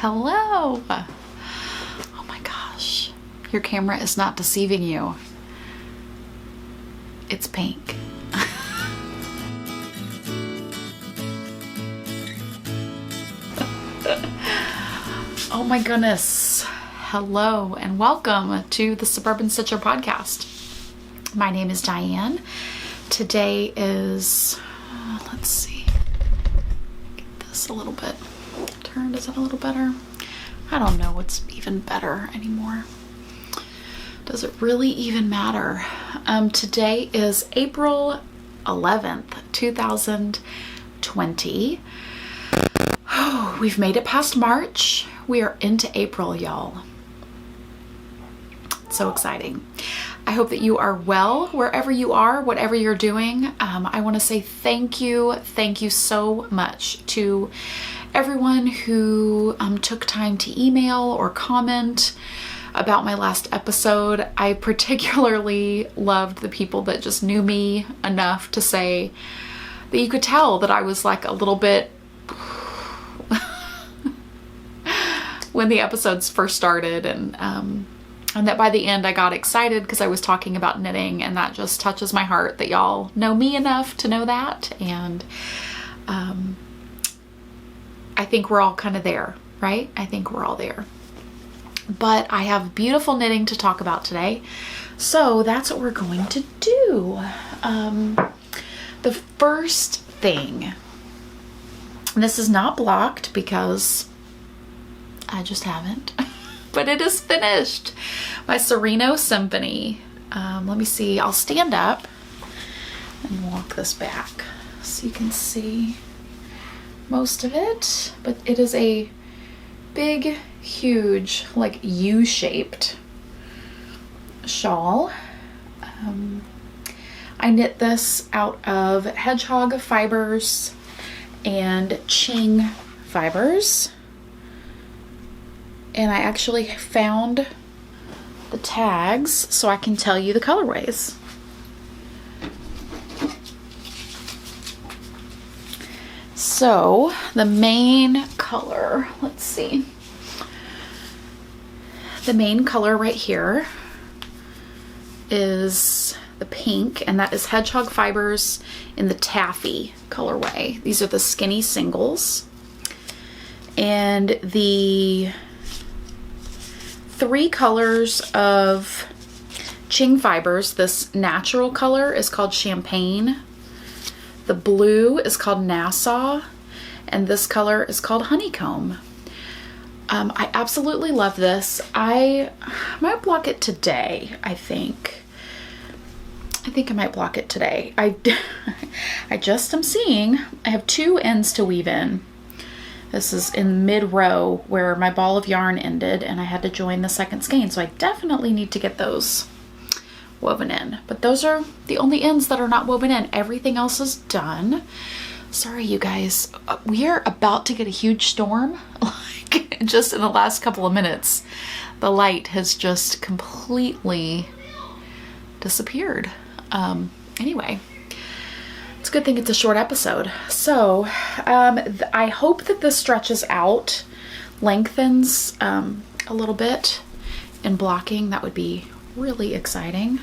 Hello. Oh my gosh. Your camera is not deceiving you. It's pink. Oh my goodness. Hello and welcome to the Suburban Stitcher podcast. My name is Diane. Today is, let's see, get this a little bit turned. Is it a little better? I don't know what's even better anymore. Does it really even matter? Today is April 11th, 2020. Oh, we've made it past March. We are into April, y'all. So exciting. I hope that you are well wherever you are, whatever you're doing. I want to say thank you so much to everyone who took time to email or comment about my last episode. I particularly loved the people that just knew me enough to say that you could tell that I was like a little bit when the episodes first started, and that by the end I got excited because I was talking about knitting, and that just touches my heart that y'all know me enough to know that. And I think we're all kind of there, right? I think we're all there. But I have beautiful knitting to talk about today, so that's what we're going to do. The first thing, and this is not blocked because I just haven't, but it is finished. My Surino Symphony. Let me see, I'll stand up and walk this back so you can see most of it, but it is a big, huge, like U-shaped shawl. I knit this out of hedgehog fibers and Ching fibers, and I actually found the tags so I can tell you the colorways. So the main color, let's see, the main color right here is the pink, and that is hedgehog fibers in the taffy colorway. These are the skinny singles, and the three colors of Ching fibers, this natural color is called Champagne, the blue is called Nassau, and this color is called Honeycomb. I absolutely love this. I might block it today, I think I might block it today. I just am seeing I have two ends to weave in. This is in mid-row where my ball of yarn ended, and I had to join the second skein, so I definitely need to get those woven in. But those are the only ends that are not woven in. Everything else is done. Sorry, you guys. We are about to get a huge storm. Like, just in the last couple of minutes, the light has just completely disappeared. Anyway. It's a good thing it's a short episode. So I hope that this stretches out, lengthens a little bit in blocking. That would be really exciting.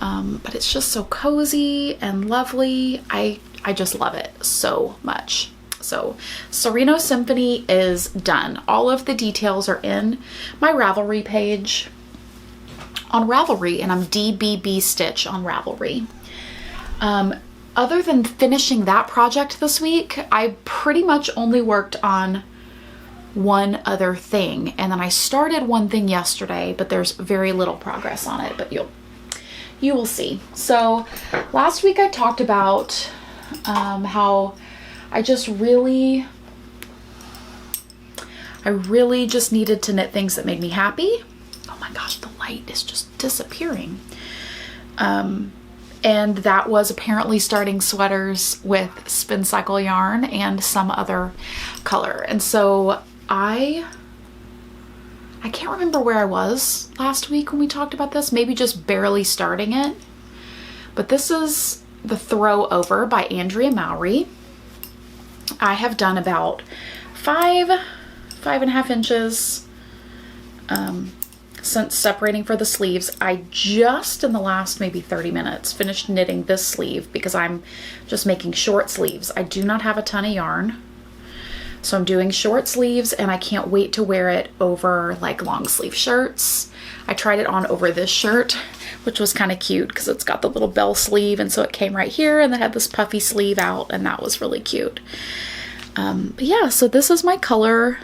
But it's just so cozy and lovely. I just love it so much. So Surino Symphony is done. All of the details are in my Ravelry page on Ravelry, and I'm DBB Stitch on Ravelry. Other than finishing that project this week, I pretty much only worked on one other thing. And then I started one thing yesterday, but there's very little progress on it, but you will see. So last week I talked about how I really just needed to knit things that made me happy. Oh my gosh, the light is just disappearing. And that was apparently starting sweaters with Spincycle yarn and some other color. And so I can't remember where I was last week when we talked about this, maybe just barely starting it. But this is the Throw Over by Andrea Mowry. I have done about five 5.5 inches since separating for the sleeves. I just in the last maybe 30 minutes finished knitting this sleeve because I'm just making short sleeves. I do not have a ton of yarn, so I'm doing short sleeves, and I can't wait to wear it over like long sleeve shirts. I tried it on over this shirt, which was kind of cute because it's got the little bell sleeve, and so it came right here and then had this puffy sleeve out, and that was really cute. But yeah, so this is my color.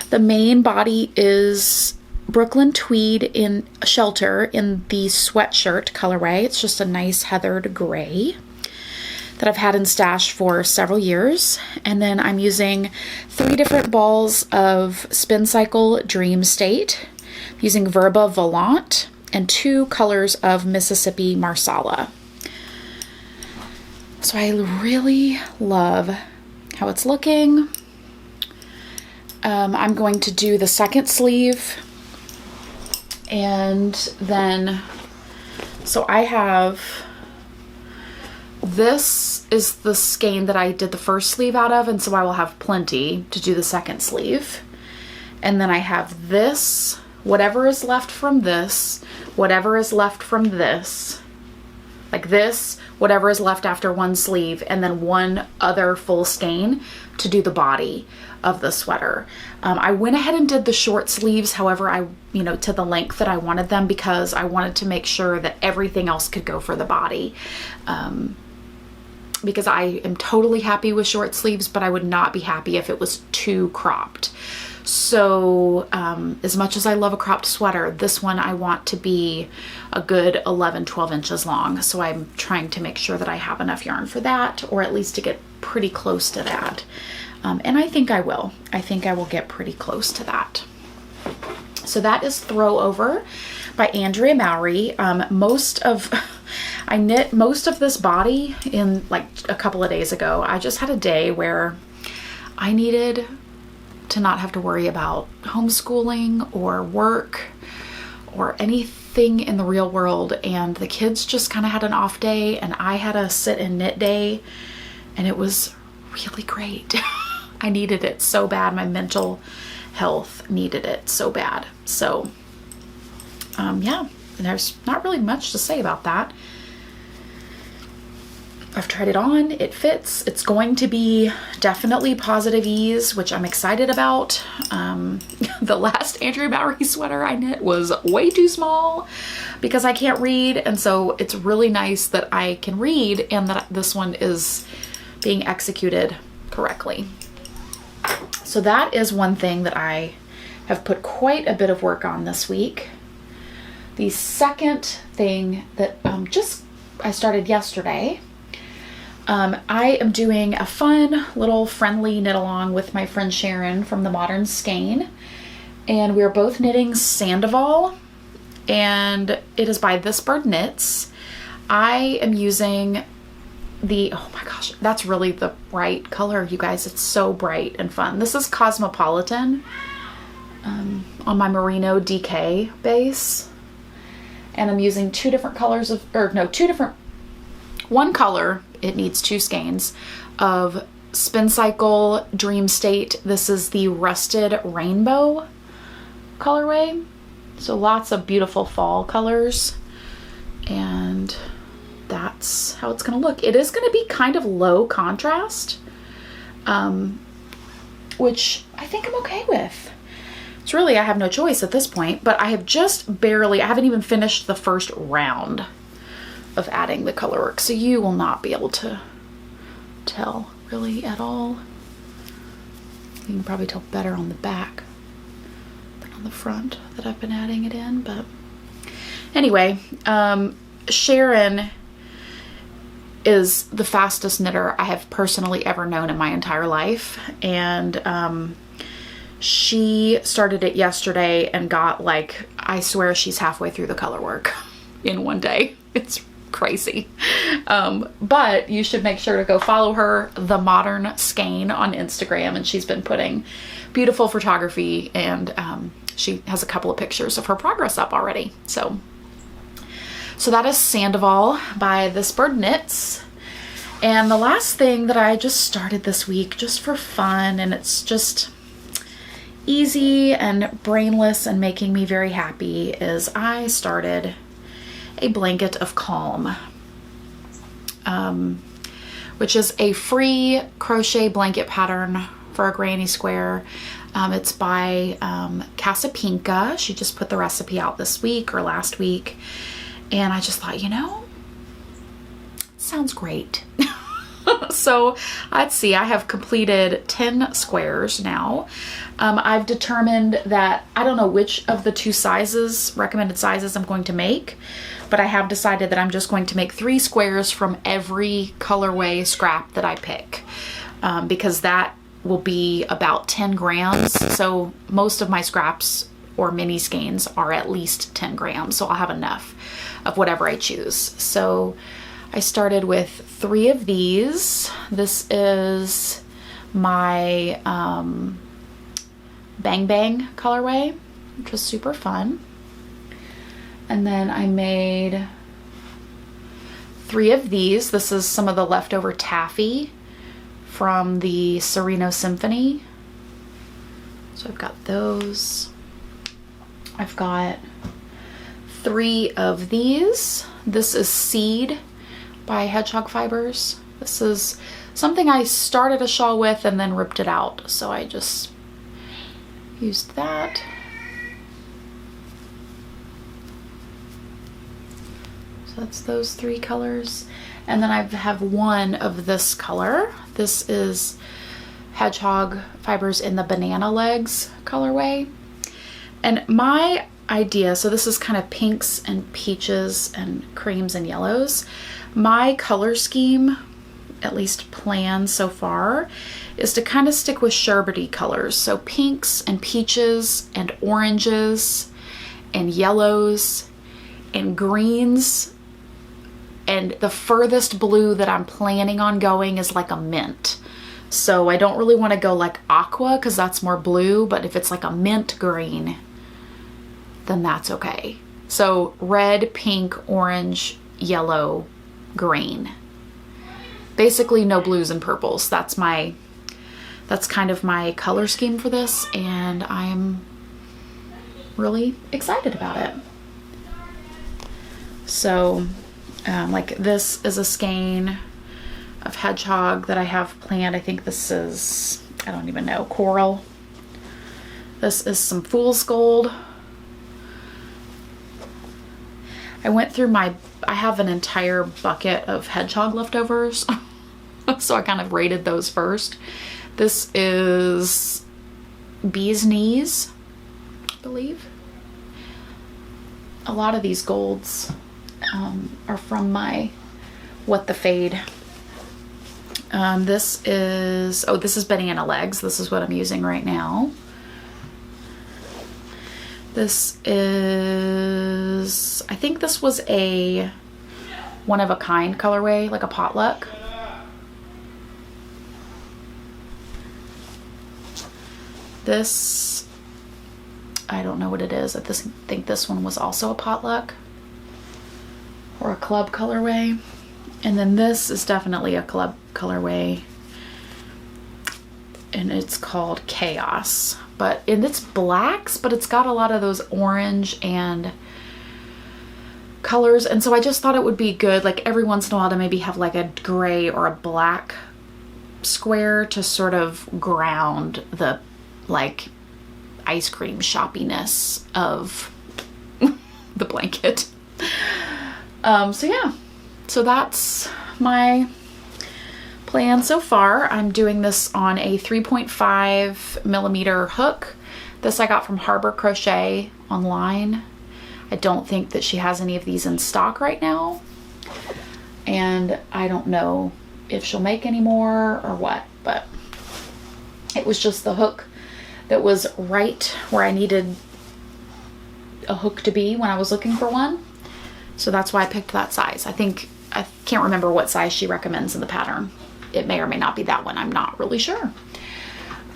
The main body is Brooklyn tweed in shelter in the sweatshirt colorway. It's just a nice heathered gray that I've had in stash for several years. And then I'm using 3 different balls of Spincycle Dream State, using Verba Volant, and 2 colors of Mississippi Marsala. So I really love how it's looking. I'm going to do the second sleeve, and then, so I have, this is the skein that I did the first sleeve out of, and so I will have plenty to do the second sleeve. And then I have this, whatever is left from this, whatever is left from this, like this, whatever is left after one sleeve, and then one other full skein to do the body of the sweater. I went ahead and did the short sleeves, however, to the length that I wanted them, because I wanted to make sure that everything else could go for the body. Because I am totally happy with short sleeves, but I would not be happy if it was too cropped. So as much as I love a cropped sweater, this one I want to be a good 11-12 inches long. So I'm trying to make sure that I have enough yarn for that, or at least to get pretty close to that. And I think I will. I think I will get pretty close to that. So that is Throw Over by Andrea Mowry. I knit most of this body in like a couple of days ago. I just had a day where I needed to not have to worry about homeschooling or work or anything in the real world, and the kids just kind of had an off day, and I had a sit and knit day, and it was really great. I needed it so bad. My mental health needed it so bad. So yeah, there's not really much to say about that. I've tried it on, it fits. It's going to be definitely positive ease, which I'm excited about. The last Andrea Mowry sweater I knit was way too small because I can't read, and so it's really nice that I can read and that this one is being executed correctly. So that is one thing that I have put quite a bit of work on this week. The second thing that I started yesterday, I am doing a fun little friendly knit along with my friend Sharon from the Modern Skein, and we're both knitting Sandoval, and it is by This Bird Knits. I am using oh my gosh, that's really the bright color, you guys. It's so bright and fun. This is Cosmopolitan on my Merino DK base, and I'm using 2 different colors of, one color, it needs 2 skeins of Spincycle Dream State. This is the Rusted Rainbow colorway. So lots of beautiful fall colors, and that's how it's going to look. It is going to be kind of low contrast, which I think I'm okay with. It's really, I have no choice at this point, but I have just barely, I haven't even finished the first round of adding the color work, so you will not be able to tell really at all. You can probably tell better on the back than on the front that I've been adding it in, but anyway, Sharon is the fastest knitter I have personally ever known in my entire life, and she started it yesterday and got, like, I swear she's halfway through the color work in one day. It's crazy. But you should make sure to go follow her, The Modern Skein, on Instagram, and she's been putting beautiful photography, and she has a couple of pictures of her progress up already. So that is Sandoval by This Bird Knits. And the last thing that I just started this week just for fun, and it's just easy and brainless and making me very happy is I started a blanket of calm, which is a free crochet blanket pattern for a granny square. It's by Casapinka. She just put the recipe out this week or last week, and I just thought, you know, sounds great. So let's see, I have completed 10 squares now. I've determined that I don't know which of the two sizes, recommended sizes, I'm going to make, but I have decided that I'm just going to make 3 squares from every colorway scrap that I pick, because that will be about 10 grams. So most of my scraps or mini skeins are at least 10 grams. So I'll have enough of whatever I choose. So I started with 3 of these. This is my Bang Bang colorway, which was super fun. And then I made 3 of these. This is some of the leftover taffy from the Surino Symphony. So I've got those. I've got 3 of these. This is Seed by Hedgehog Fibers. This is something I started a shawl with and then ripped it out. So I just used that. So that's those 3 colors. And then I have 1 of this color. This is Hedgehog Fibers in the Banana Legs colorway. And my idea, so this is kind of pinks and peaches and creams and yellows. My color scheme, at least plan so far, is to kind of stick with sherbety colors. So pinks and peaches and oranges and yellows and greens. And the furthest blue that I'm planning on going is like a mint. So I don't really want to go like aqua because that's more blue, but if it's like a mint green, then that's okay. So red, pink, orange, yellow, green. Basically no blues and purples. That's kind of my color scheme for this, and I'm really excited about it. So like this is a skein of Hedgehog that I have planned. I think this is, I don't even know, coral. This is some Fool's Gold. I went through I have an entire bucket of Hedgehog leftovers. So I kind of rated those first. This is Bee's Knees, I believe. A lot of these golds are from my What the Fade. This is Banana Legs. This is what I'm using right now. This is, I think this was a one-of-a-kind colorway, like a potluck. This, I don't know what it is. I think this one was also a potluck or a club colorway. And then this is definitely a club colorway, and it's called Chaos. And it's blacks, but it's got a lot of those orange and colors. And so I just thought it would be good, like every once in a while, to maybe have like a gray or a black square to sort of ground the like ice cream shoppiness of the blanket. So yeah, so that's my plan so far. I'm doing this on a 3.5 millimeter hook. This I got from Harbor Crochet online. I don't think that she has any of these in stock right now, and I don't know if she'll make any more or what, but it was just the hook that was right where I needed a hook to be when I was looking for one. So that's why I picked that size. I can't remember what size she recommends in the pattern. It may or may not be that one. I'm not really sure.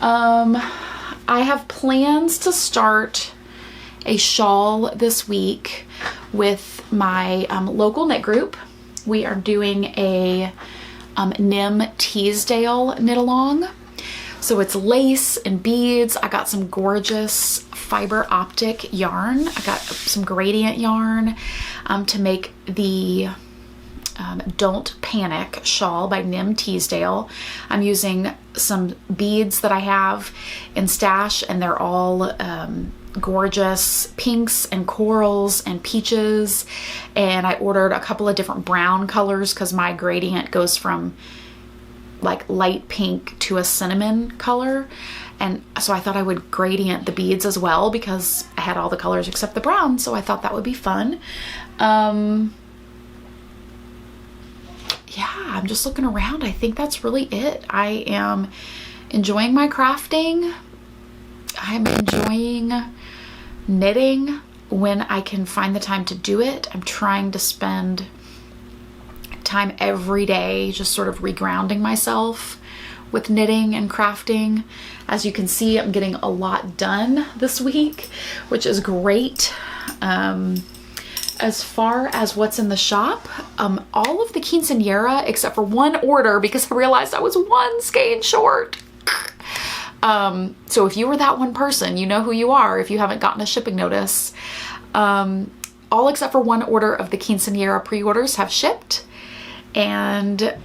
I have plans to start a shawl this week with my local knit group. We are doing a Nim Teasdale knit along. So it's lace and beads. I got some gorgeous fiber optic yarn. I got some gradient yarn to make the Don't Panic shawl by Nim Teasdale. I'm using some beads that I have in stash, and they're all gorgeous pinks and corals and peaches. And I ordered a couple of different brown colors because my gradient goes from like light pink to a cinnamon color. And so I thought I would gradient the beads as well because I had all the colors except the brown. So I thought that would be fun. Yeah, I'm just looking around. I think that's really it. I am enjoying my crafting. I'm enjoying knitting when I can find the time to do it. I'm trying to spend time every day just sort of regrounding myself with knitting and crafting. As you can see, I'm getting a lot done this week, which is great. As far as what's in the shop, all of the quinceañera except for one order because I realized I was one skein short. So if you were that one person, you know who you are if you haven't gotten a shipping notice. All except for one order of the quinceañera pre-orders have shipped, and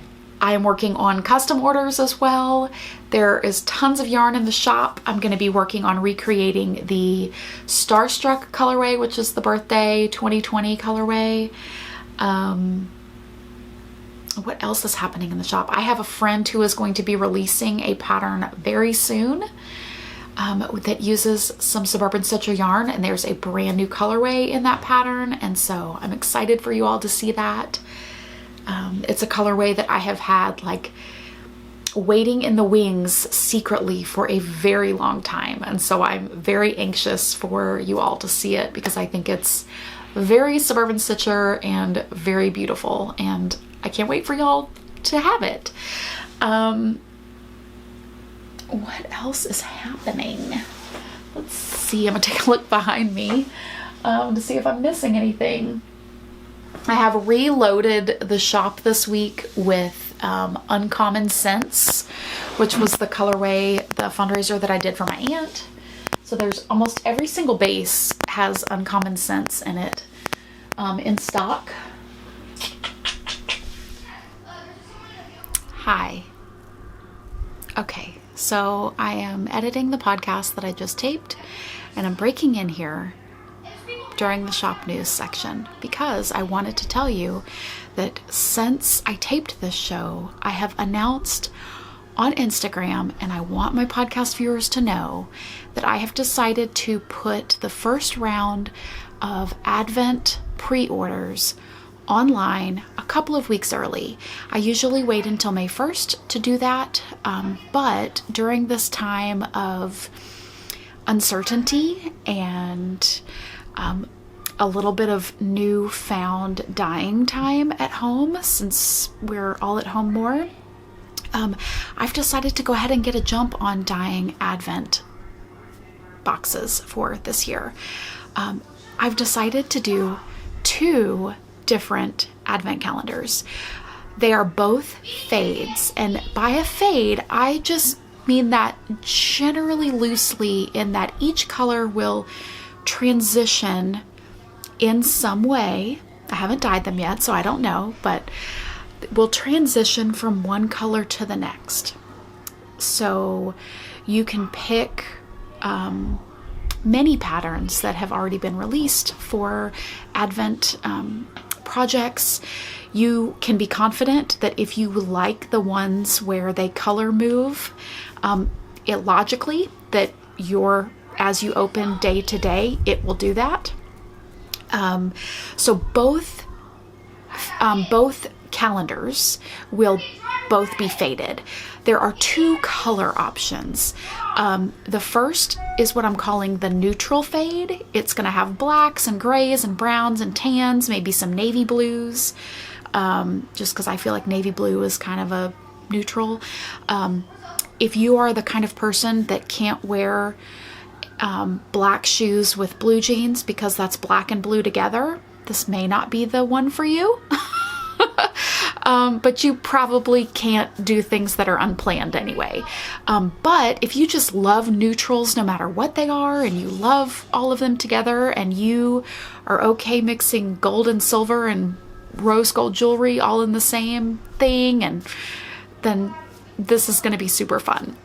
I am working on custom orders as well. There is tons of yarn in the shop. I'm going to be working on recreating the Starstruck colorway, which is the birthday 2020 colorway. What else is happening in the shop? I have a friend who is going to be releasing a pattern very soon that uses some Suburban Stitcher yarn, and there's a brand new colorway in that pattern, and so I'm excited for you all to see that. It's a colorway that I have had like waiting in the wings secretly for a very long time, and so I'm very anxious for you all to see it because I think it's very Suburban Stitcher and very beautiful, and I can't wait for y'all to have it. What else is happening? Let's see. I'm gonna take a look behind me to see if I'm missing anything. I have reloaded the shop this week with Uncommon Scents, which was the colorway, the fundraiser that I did for my aunt. So there's almost every single base has Uncommon Scents in it in stock. Hi. Okay, so I am editing the podcast that I just taped, and I'm breaking in here during the shop news section because I wanted to tell you that since I taped this show, I have announced on Instagram, and I want my podcast viewers to know that I have decided to put the first round of Advent pre-orders online a couple of weeks early. I usually wait until May 1st to do that, but during this time of uncertainty and a little bit of newfound dyeing time at home, since we're all at home more, I've decided to go ahead and get a jump on dyeing Advent boxes for this year. I've decided to do 2 different Advent calendars. They are both fades, and by a fade, I just mean that generally loosely in that each color will transition in some way. I haven't dyed them yet, so I don't know, but will transition from one color to the next. So you can pick many patterns that have already been released for Advent projects. You can be confident that if you like the ones where they color move, it logically that as you open day to day, it will do that. So both calendars will both be faded. There are 2 color options. The first is what I'm calling the neutral fade. It's going to have blacks and grays and browns and tans, maybe some navy blues, just because I feel like navy blue is kind of a neutral. If you are the kind of person that can't wear black shoes with blue jeans because that's black and blue together, this may not be the one for you. but you probably can't do things that are unplanned anyway. But if you just love neutrals no matter what they are, and you love all of them together, and you are okay mixing gold and silver and rose gold jewelry all in the same thing, and then this is going to be super fun.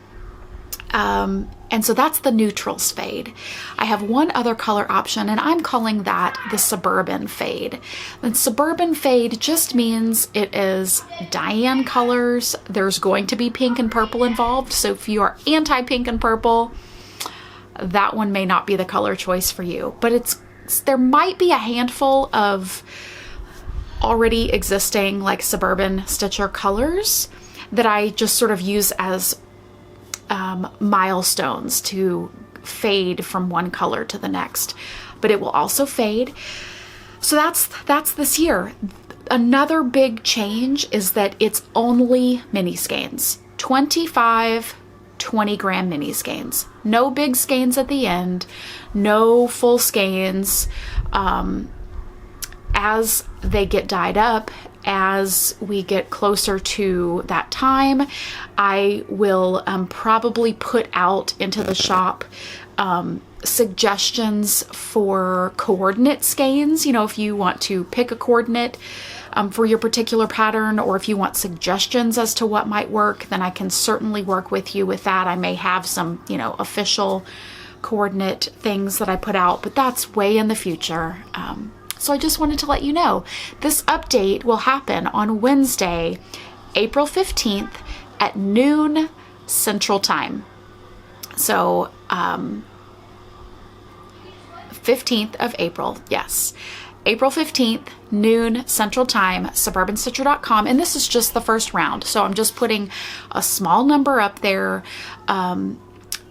And so that's the neutrals fade. I have one other color option, and I'm calling that the suburban fade. And suburban fade just means it is Diane colors. There's going to be pink and purple involved. So if you are anti-pink and purple, that one may not be the color choice for you. But there might be a handful of already existing like suburban stitcher colors that I just sort of use as milestones to fade from one color to the next, but it will also fade. So that's this year. Another big change is that it's only mini skeins, 25 20-gram mini skeins, no big skeins at the end, no full skeins. As they get dyed up, as we get closer to that time, I will probably put out into the shop suggestions for coordinate skeins. You know, if you want to pick a coordinate for your particular pattern, or if you want suggestions as to what might work, then I can certainly work with you with that. I may have some, you know, official coordinate things that I put out, but that's way in the future. So I just wanted to let you know this update will happen on Wednesday, April 15th at noon Central Time. So 15th of April, yes. April 15th, noon Central Time, suburbanstitcher.com. And this is just the first round. So I'm just putting a small number up there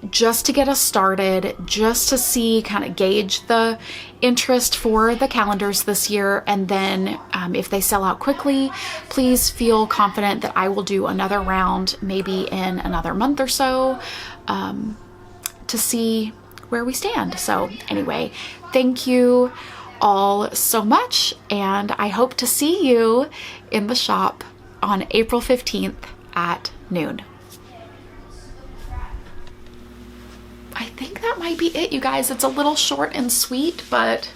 just to get us started, just to see, kind of gauge the interest for the calendars this year. And then if they sell out quickly, please feel confident that I will do another round, maybe in another month or so, to see where we stand. So anyway, thank you all so much, and I hope to see you in the shop on April 15th at noon. I think that might be it, you guys. It's a little short and sweet, but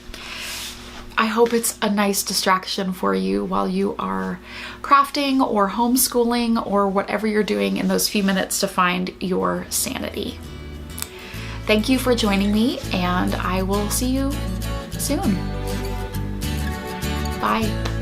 I hope it's a nice distraction for you while you are crafting or homeschooling or whatever you're doing in those few minutes to find your sanity. Thank you for joining me, and I will see you soon. Bye.